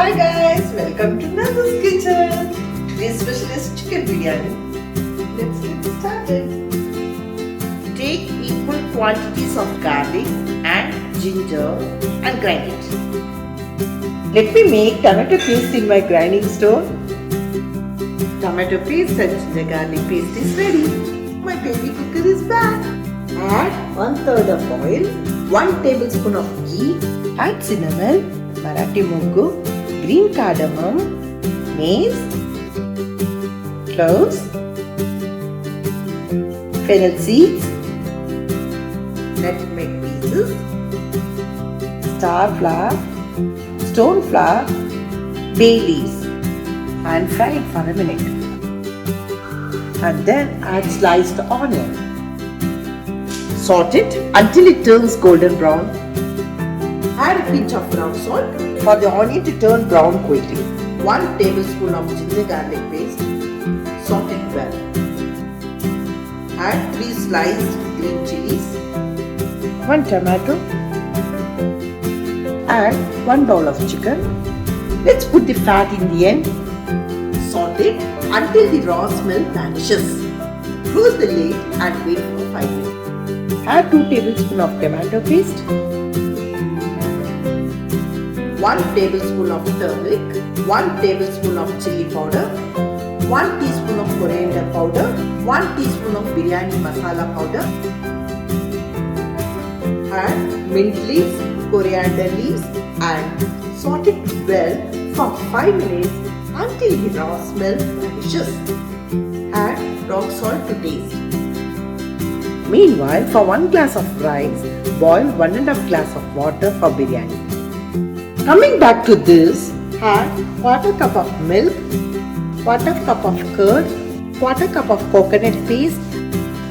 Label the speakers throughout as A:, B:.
A: Hi guys, welcome to Nandu's kitchen. Today's special is chicken biryani. Let's get started. Take equal quantities of garlic and ginger and grind it. Let me make tomato paste in my grinding stone. Tomato paste and ginger garlic paste is ready. My baby cooker is back. Add 1/3 of oil, 1 tablespoon of ghee. Add cinnamon, Marathi mogu, green cardamom, mace, cloves, fennel seeds, nutmeg pieces, star flower, stone flower, bay leaves, and fry it for a minute. And then add sliced onion. Salt it until it turns golden brown. Add a pinch of brown salt for the onion to turn brown quickly. 1 tablespoon of ginger garlic paste. Salt it well. Add 3 sliced green chilies. 1 tomato. Add 1 bowl of chicken. Let's put the fat in the end. Saute it until the raw smell vanishes. Close the lid and wait for 5 minutes. Add 2 tablespoons of tomato paste. 1 tablespoon of turmeric, 1 tablespoon of chilli powder, 1 teaspoon of coriander powder, 1 teaspoon of biryani masala powder. Add mint leaves, coriander leaves and saute it well for 5 minutes until the raw smell vanishes. Add rock salt to taste. Meanwhile, for 1 glass of rice, boil 1½ glass of water for biryani. Coming back to this, add 1/4 cup of milk, 1/4 cup of curd, 1/4 cup of coconut paste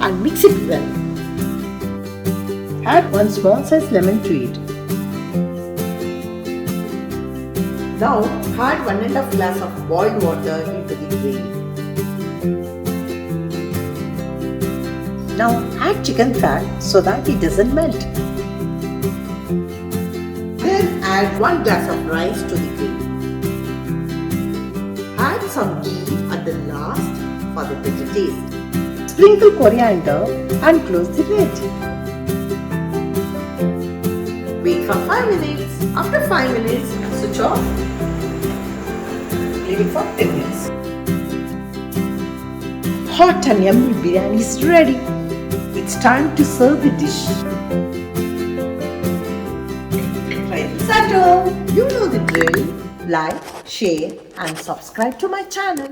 A: and mix it well. Add 1 small size lemon to it. Now add 1½ glass of boiled water into the gravy. Now add chicken fat so that it doesn't melt. Then add 1 glass of rice to the gravy. Add some ghee at the last for the better taste. Sprinkle coriander and close the lid. Wait for 5 minutes. After 5 minutes, switch off. Leave it for 10 minutes. Hot and yummy biryani is ready. It's time to serve the dish. You know the drill. Like, share and subscribe to my channel.